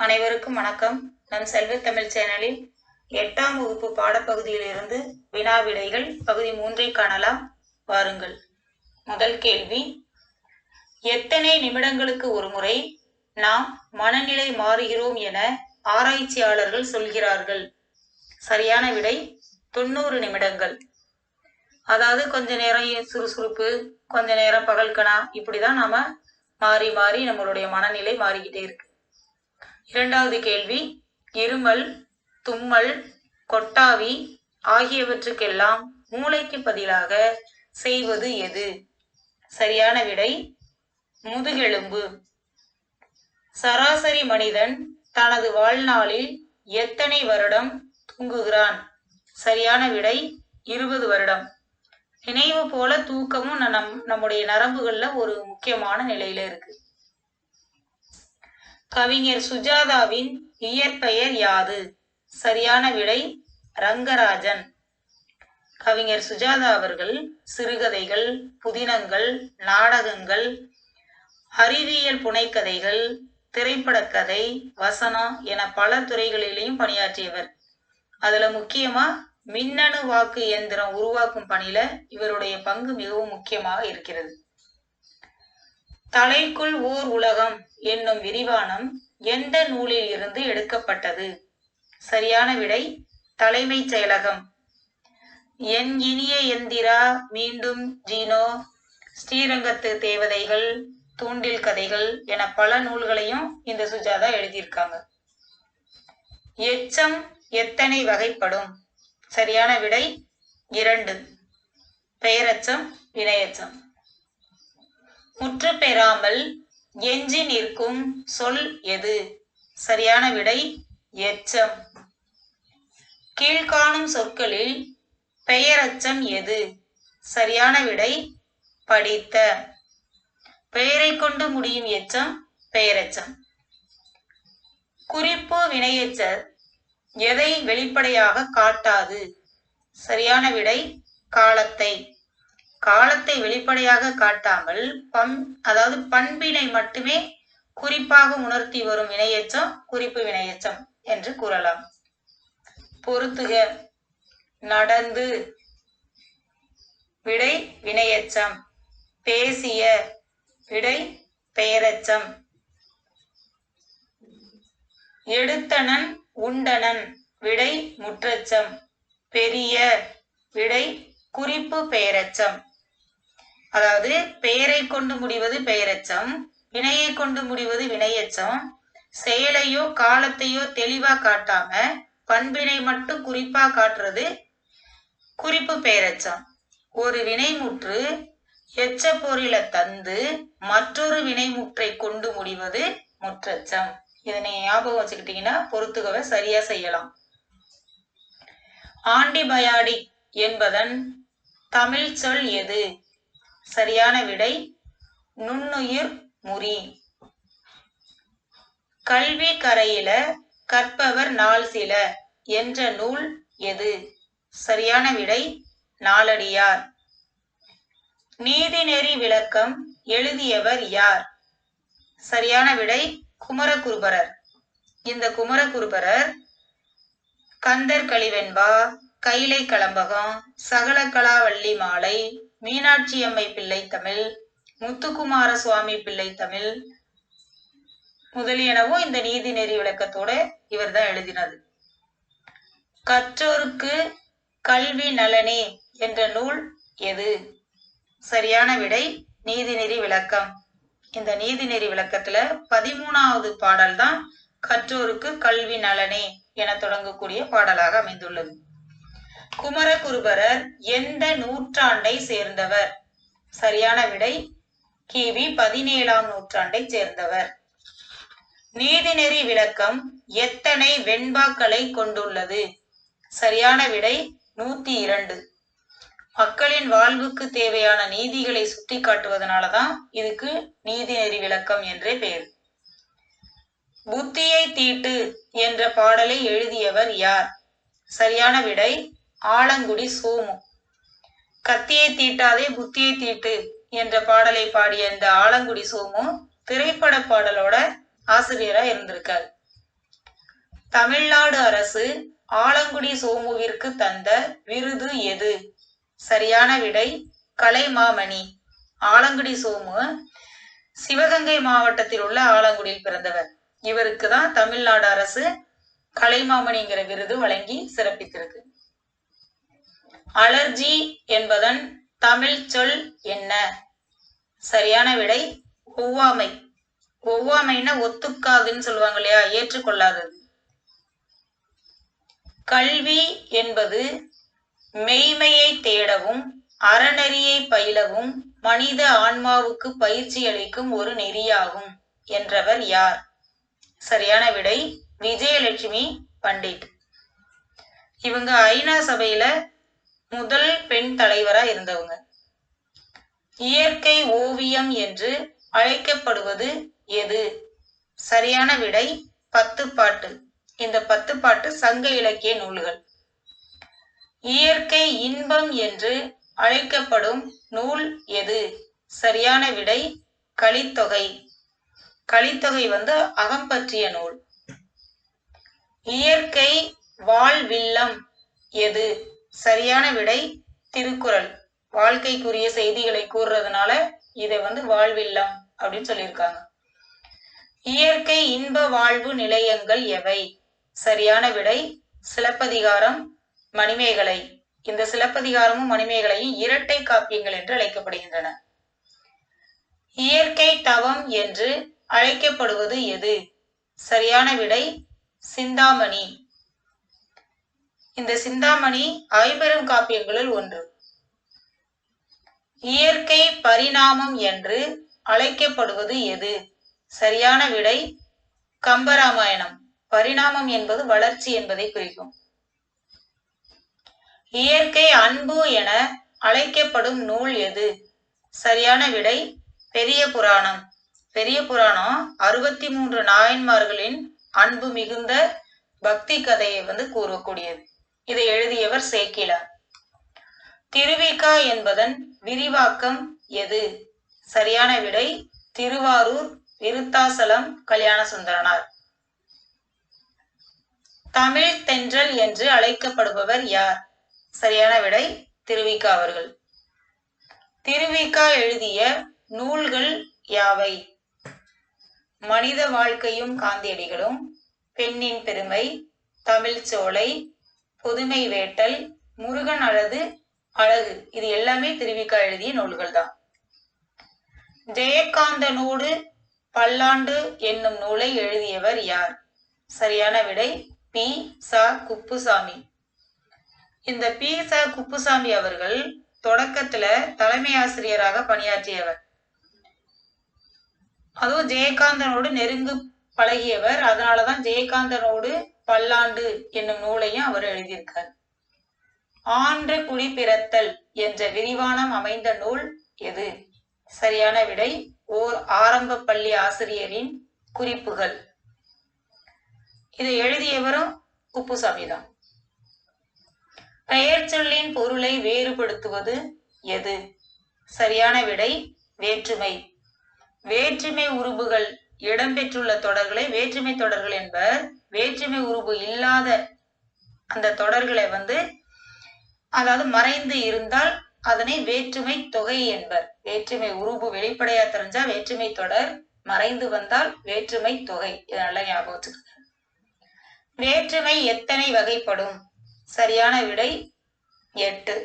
அனைவருக்கும் வணக்கம். நம் செல்வ தமிழ் சேனலில் 8ஆம் வகுப்பு பாடப்பகுதியில் இருந்து வினா விடைகள் பகுதி 3ஐ காணலாம். வாருங்கள். முதல் கேள்வி, எத்தனை நிமிடங்களுக்கு ஒரு முறை நாம் மனநிலை மாறுகிறோம் என ஆராய்ச்சியாளர்கள் சொல்கிறார்கள்? சரியான விடை 90 நிமிடங்கள். அதாவது கொஞ்ச நேரம் சுறுசுறுப்பு, கொஞ்ச நேரம் பகல்கனா, இப்படிதான் நாம மாறி மாறி நம்மளுடைய மனநிலை மாறிக்கிட்டே இருக்கு. இரண்டாவது கேள்வி, இருமல், தும்மல், கொட்டாவி ஆகியவற்றுக்கெல்லாம் மூளைக்கு பதிலாக செய்வது எது? சரியான விடை முதுகெலும்பு. சராசரி மனிதன் தனது வாழ்நாளில் எத்தனை வருடம் தூங்குகிறான்? சரியான விடை 20 வருடம். நினைவு போல தூக்கமும் நம்முடைய நரம்புகள்ல ஒரு முக்கியமான நிலையில இருக்கு. கவிஞர் சுஜாதாவின் இயற்பெயர் யாது? சரியான விடை ரங்கராஜன். கவிஞர் சுஜாதா அவர்கள் சிறுகதைகள், புதினங்கள், நாடகங்கள், அறிவியல் புனைக்கதைகள், திரைப்படக்கதை, வசனம் என பல துறைகளிலேயும் பணியாற்றியவர். அதுல முக்கியமா மின்னணு வாக்கு இயந்திரம் உருவாக்கும் பணியில இவருடைய பங்கு மிகவும் முக்கியமாக இருக்கிறது. தலைக்குள் ஓர் உலகம் என்னும் விரிவானம் எந்த நூலில் இருந்து எடுக்கப்பட்டது? சரியான விடை தலைமைச் செயலகம். என் இனிய எந்திரா, மீண்டும் ஜீனோ, ஸ்ரீரங்கத்து தேவதைகள், தூண்டில் கதைகள் என பல நூல்களையும் இந்த சுஜாதா எழுதியிருக்காங்க. எச்சம் எத்தனை வகைப்படும்? சரியான விடை 2. பெயரச்சம், வினையச்சம். முற்று பெறாமல் எஞ்சி நிற்கும் சொல் எது? சரியான விடை எச்சம். கீழ்காணும் சொற்களில் பெயரச்சம் எது? சரியான விடை படித்த. பெயரை கொண்டு முடியும் எச்சம் பெயரெச்சம். குறிப்பு வினையெச்சர் எதை வெளிப்படையாக காட்டாது? சரியான விடை காலத்தை. காலத்தை வெளிப்படையாக காட்டாமல் அதாவது பண்பினை மட்டுமே குறிப்பாக உணர்த்தி வரும் வினையெச்சம் குறிப்பு வினையெச்சம் என்று கூறலாம். பொறுத்துக. நடந்து விடை வினையெச்சம். பேசிய விடை பெயரெச்சம். எடுத்தனன் உண்டனன் விடை முற்றெச்சம். பெரிய விடை குறிப்பு பெயரெச்சம். அதாவது பெயரை கொண்டு முடிவது பெயரெச்சம், வினையை கொண்டு முடிவது வினையெச்சம். செயலையோ காலத்தையோ தெளிவா காட்டாம பண்பினை மட்டும் குறிப்பா காட்டுறது குறிப்பு பெயரெச்சம். ஒரு வினைமுற்று எச்ச பொருளை தந்து மற்றொரு வினைமுற்றை கொண்டு முடிவது முற்றெச்சம். இதனை ஞாபகம் வச்சுக்கிட்டீங்கன்னா பொறுத்துகவை சரியா செய்யலாம். ஆன்டிபயாடிக் என்பதன் தமிழ் சொல் எது? சரியான விடை நுண்ணுயிர் முறி. கல்வி கரையில கற்பவர் நாள் சில என்ற நூல் எது? சரியான விடை நாலடியார். நீதிநெறி விளக்கம் எழுதியவர் யார்? சரியான விடை குமரகுருபரர். இந்த குமரகுருபரர் கந்தர் கலிவெண்பா, கைலை கலம்பகம், சகலகலாவள்ளி மாலை, மீனாட்சி அம்மை பிள்ளை தமிழ், முத்துக்குமார சுவாமி பிள்ளை தமிழ் முதலியனவும் இந்த நீதிநெறி விளக்கத்தோட இவர் தான் எழுதினது. கற்றோருக்கு கல்வி நலனே என்ற நூல் எது? சரியான விடை நீதிநெறி விளக்கம். இந்த நீதிநெறி விளக்கத்துல 13வது பாடல் தான் கற்றோருக்கு கல்வி நலனே என தொடங்கக்கூடிய பாடலாக அமைந்துள்ளது. குமரகுருபரர் எந்த நூற்றாண்டை சேர்ந்தவர்? சரியான விடை கிபி 17ஆம் நூற்றாண்டை சேர்ந்தவர். நீதிநெறி விளக்கம் எத்தனை வெண்பாக்களை கொண்டுள்ளது? சரியான விடை 102. மக்களின் வாழ்வுக்கு தேவையான நீதிகளை சுட்டி காட்டுவதனாலதான் இதுக்கு நீதிநெறி விளக்கம் என்றே பெயர். புத்தியை தீட்டு என்ற பாடலை எழுதியவர் யார்? சரியான விடை ஆலங்குடி சோமு. கத்தியை தீட்டாதே புத்தியை தீட்டு என்ற பாடலை பாடிய இந்த ஆலங்குடி சோமு திரைப்பட பாடலோட ஆசிரியரா இருந்திருக்காரு. தமிழ்நாடு அரசு ஆலங்குடி சோமுவிற்கு தந்த விருது எது? சரியான விடை கலைமாமணி. ஆலங்குடி சோமு சிவகங்கை மாவட்டத்தில் உள்ள ஆலங்குடியில் பிறந்தவர். இவருக்கு தான் தமிழ்நாடு அரசு கலைமாமணிங்கிற விருது வழங்கி சிறப்பித்திருக்கு. அலர்ஜி என்பதன் தமிழ் சொல் என்ன? சரியான விடை ஒவ்வாமை. ஒவ்வாமைன்னா ஒத்துக்காதுன்னு சொல்லுவாங்க இல்லையா, ஏற்றுக்கொள்ளாதது. கல்வி என்பது மெய்மையை தேடவும் அறநெறியை பயிலவும் மனித ஆன்மாவுக்கு பயிற்சி அளிக்கும் ஒரு நெறியாகும் என்றவர் யார்? சரியான விடை விஜயலட்சுமி பண்டிட். இவங்க ஐநா சபையில முதல் பெண் தலைவரா இருந்தவங்க. இயற்கை ஓவியம் என்று அழைக்கப்படுவது எது? சரியான விடை 10 பாட்டு. இந்த 10 பாட்டு சங்க இலக்கிய நூல்கள். இயற்கை இன்பம் என்று அழைக்கப்படும் நூல் எது? சரியான விடை கலித்தொகை. கலித்தொகை அகம் பற்றிய நூல். இயற்கை வாழ்வில்லம் எது? சரியான விடை திருக்குறள். வாழ்க்கைக்குரிய செய்திகளை கூறுறதுனால இதை வாழ்வில்லம் அப்படின்னு சொல்லியிருக்காங்க. இயற்கை இன்ப வாழ்வு நிலையங்கள் எவை? சரியான விடை சிலப்பதிகாரம், மணிமேகலை. இந்த சிலப்பதிகாரமும் மணிமேகலையும் இரட்டை காப்பியங்கள் என்று அழைக்கப்படுகின்றன. இயற்கை தவம் என்று அழைக்கப்படுவது எது? சரியான விடை சிந்தாமணி. இந்த சிந்தாமணி ஐம்பெரும் காப்பியங்களுள் ஒன்று. இயற்கை பரிணாமம் என்று அழைக்கப்படுவது எது? சரியான விடை கம்பராமாயணம். பரிணாமம் என்பது வளர்ச்சி என்பதை குறிக்கும். இயற்கை அன்பு என அழைக்கப்படும் நூல் எது? சரியான விடை பெரிய புராணம். பெரிய புராணம் 63 நாயன்மார்களின் அன்பு மிகுந்த பக்தி கதையை கூறக்கூடியது. இதை எழுதியவர் சேக்கிழார். திருவிக்கா என்பதன் விரிவாக்கம் எது? சரியான விடை திருவாரூர் விருத்தாசலம் கல்யாண சுந்தரனார். தமிழ் தென்றல் என்று அழைக்கப்படுபவர் யார்? சரியான விடை திருவிக்கா அவர்கள். திருவிக்கா எழுதிய நூல்கள் யாவை? மனித வாழ்க்கையும் காந்தியடிகளும், பெண்ணின் பெருமை, தமிழ் சோலை, புதுமை வேட்டல், முருகன் அழகு, இது எல்லாமே திருவிக்கா எழுதிய நூல்கள் தான். ஜெயகாந்தனோடு பல்லாண்டு என்னும் நூலை எழுதியவர் யார்? சரியான விடை பி. ச. குப்புசாமி. இந்த பி. ச. குப்புசாமி அவர்கள் தொடக்கத்துல தலைமை ஆசிரியராக பணியாற்றியவர். அதுவும் ஜெயகாந்தனோடு நெருங்கு பழகியவர். அதனாலதான் ஜெயகாந்தனோடு பல்லாண்டு என்னும் நூலையும் அவர் எழுதியிருக்கார். ஆன்று குடிப்பிறத்தல் என்ற விரிவானம் அமைந்த நூல் எது? சரியான விடை ஓர் ஆரம்ப பள்ளி ஆசிரியரின் குறிப்புகள். இதை எழுதியவரும் குப்புசாமி தான். பெயர் சொல்லின் பொருளை வேறுபடுத்துவது எது? சரியான விடை வேற்றுமை. வேற்றுமை உருபுகள் இடம்பெற்றுள்ள தொடர்களை வேற்றுமை தொடர்கள் என்பர். வேற்றுமை உருபு இல்லாத அந்த தொடர்களை அதாவது மறைந்து இருந்தால் அதனை வேற்றுமை தொகை என்பர். வேற்றுமை உருபு வெளிப்படையா தெரிஞ்சா வேற்றுமை தொடர், மறைந்து வந்தால் வேற்றுமை தொகை. இதனால ஞாபகம் வச்சுக்கோங்க. வேற்றுமை எத்தனை வகைப்படும்? சரியான விடை 8.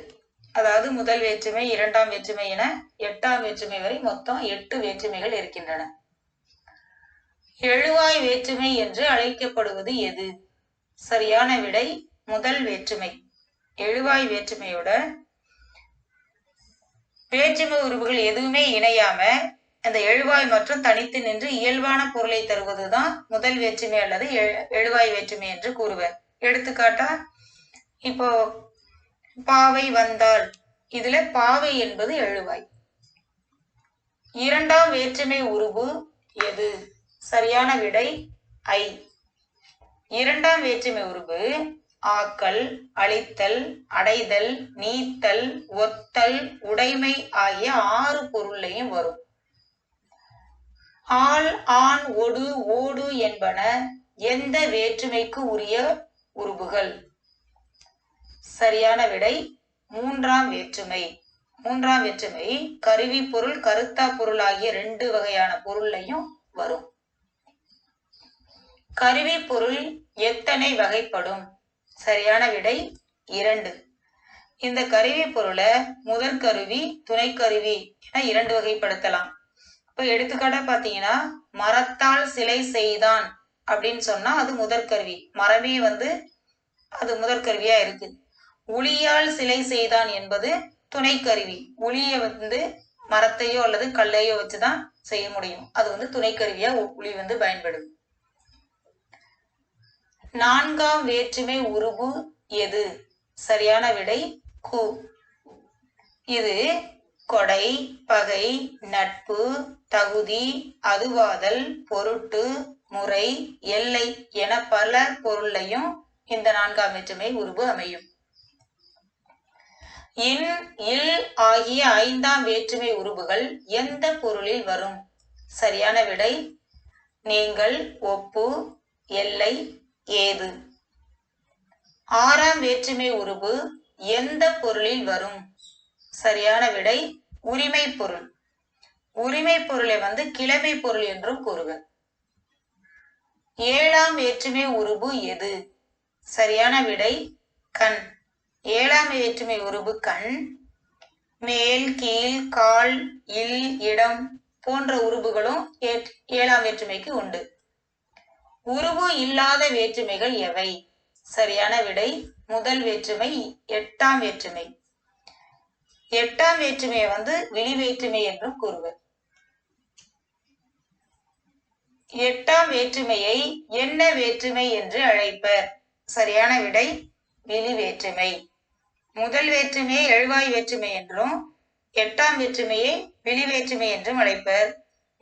அதாவது முதல் வேற்றுமை, இரண்டாம் வேற்றுமை என 8ஆம் வேற்றுமை வரை மொத்தம் 8 வேற்றுமைகள் இருக்கின்றன. எழுவாய் வேற்றுமை என்று அழைக்கப்படுவது எது? சரியான விடை முதல் வேற்றுமை. எழுவாய் வேற்றுமையோட வேற்றுமை உருவுகள் எதுவுமே இணையாம அந்த எழுவாய் மற்றும் தனித்து நின்று இயல்பான பொருளை தருவதுதான் முதல் வேற்றுமை அல்லது எழுவாய் வேற்றுமை என்று கூறுவர். எடுத்துக்காட்டா இப்போ பாவை வந்தால், இதுல பாவை என்பது எழுவாய். இரண்டாம் வேற்றுமை உருவு எது? சரியான விடை ஐ. இரண்டாம் வேற்றுமை உருவு ஆக்கல், அழித்தல், அடைதல், நீத்தல், ஒத்தல், உடைமை ஆகிய 6 பொருளையும் வரும். ஆள், ஆண், ஒடு, ஓடு என்பன எந்த வேற்றுமைக்கு உரிய உருபுகள்? சரியான விடை மூன்றாம் வேற்றுமை. மூன்றாம் வேற்றுமை கருவி பொருள் கருத்தா பொருள் ஆகிய 2 வகையான பொருளையும் வரும். கருவி பொருள் எத்தனை வகைப்படும்? சரியான விடை 2. இந்த கருவி பொருளை முதற் கருவி துணை கருவி என 2 வகைப்படுத்தலாம். இப்ப எடுத்துக்காட்டா பாத்தீங்கன்னா மரத்தால் சிலை செய்தான் அப்படின்னு சொன்னா அது முதற்கருவி, மரமே அது முதற்கருவியா இருக்கு. உளியால் சிலை செய்தான் என்பது துணை கருவி, உளிய மரத்தையோ அல்லது கல்லையோ வச்சுதான் செய்ய முடியும், அது துணை கருவியா உளி பயன்படும். நான்காம் வேற்றுமை உருபு எது? சரியான விடை கு. இது கொடை, பகை, நட்பு, தகுதி, அதுவாதல், பொருட்டு, முறை, எல்லை என பல பொருளையும் இந்த நான்காம் வேற்றுமை உருபு அமையும். இன், இல் ஆகிய 5ஆம் வேற்றுமை உருபுகள் எந்த பொருளில் வரும்? சரியான விடை நீங்கள், ஒப்பு, எல்லை, ஏது. 6ஆம் வேற்றுமை உருபு எந்த பொருளில் வரும்? சரியான விடை உரிமை பொருள். உரிமை பொருளை கிழமை பொருள் என்றும் கூறுவர். 7ஆம் வேற்றுமை உருபு எது? சரியான விடை கண். 7ஆம் வேற்றுமை உருபு கண். மேல், கீழ், கால், இல், இடம் போன்ற உருபுகளும் 7ஆம் வேற்றுமைக்கு உண்டு. உருபு இல்லாத வேற்றுமைகள் எவை? சரியான விடை முதல் வேற்றுமை 8ஆம் வேற்றுமை. 8ஆம் வேற்றுமையை விழி வேற்றுமை என்றும் கூறுவர். 8ஆம் வேற்றுமையை என்ன வேற்றுமை என்று அழைப்பர்? சரியான விடை விழி வேற்றுமை. முதல் வேற்றுமையை எழுவாய் வேற்றுமை என்றும் 8ஆம் வேற்றுமையை விழி வேற்றுமை என்றும் அழைப்பர்.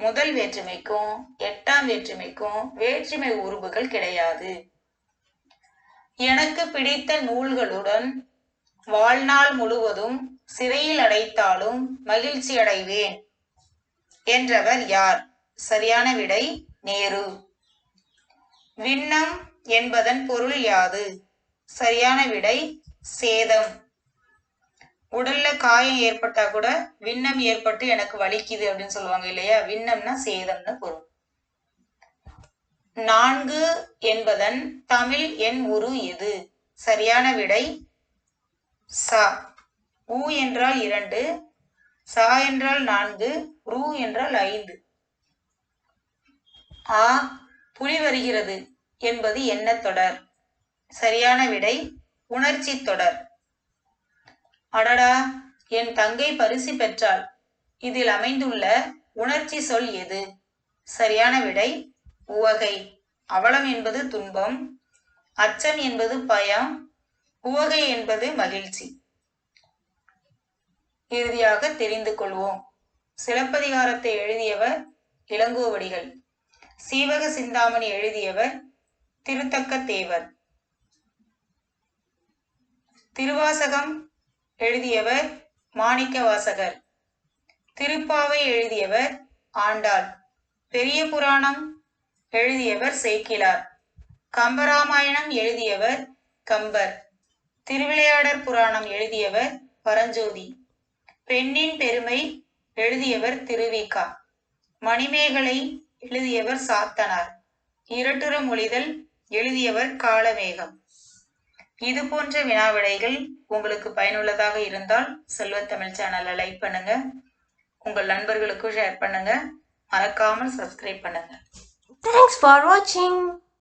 முதல் வேற்றுமைக்கும் 8ஆம் வேற்றுமைக்கும் வேற்றுமை உருபுகள் கிடையாது. எனக்கு பிடித்த நூல்களுடன் வாழ்நாள் முழுவதும் சிறையில் அடைத்தாலும் மகிழ்ச்சி அடைவேன் என்றவர் யார்? சரியான விடை நேரு. விண்ணம் என்பதன் பொருள் யாது? சரியான விடை சேதம். உடல்ல காயம் ஏற்பட்டா கூட விண்ணம் ஏற்பட்டு எனக்கு வலிக்குது அப்படின்னு சொல்லுவாங்க இல்லையா, விண்ணம்னா சேதம்னு பொருள். 4 என்பதன் தமிழ் எண் உரு எது? சரியான விடை சா. உ என்றால் 2, சா என்றால் 4, ரு என்றால் 5. ஆ புலி வருகிறது என்பது என்ன தொடர்? சரியான விடை உணர்ச்சி தொடர். அடடா என் தங்கை பரிசு பெற்றாள், இதில் அமைந்துள்ள உணர்ச்சி சொல் எது? சரியான விடை உவகை. அவலம் என்பது துன்பம், அச்சம் என்பது பயம், உவகை என்பது மகிழ்ச்சி. இறுதியாக தெரிந்து கொள்வோம். சிலப்பதிகாரத்தை எழுதியவர் இளங்கோவடிகள். சீவக சிந்தாமணி எழுதியவர் திருத்தக்க தேவர். திருவாசகம் எழுதியவர் மாணிக்க வாசகர். திருப்பாவை எழுதியவர் ஆண்டாள். பெரிய புராணம் எழுதியவர் சேக்கிழார். கம்பராமாயணம் எழுதியவர் கம்பர். திருவிளையாடற் புராணம் எழுதியவர் பரஞ்சோதி. பெண்ணின் பெருமை எழுதியவர் திருவிக. மணிமேகலை எழுதியவர் சாத்தனார். இரட்டுற மொழிதல் எழுதியவர் காளமேகம். இது போன்ற வினாவிடைகள் உங்களுக்கு பயனுள்ளதாக இருந்தால் செல்வத்தமிழ் சேனலை லைக் பண்ணுங்க, உங்கள் நண்பர்களுக்கும் ஷேர் பண்ணுங்க, மறக்காமல் சப்ஸ்கிரைப் பண்ணுங்க. Thanks for watching.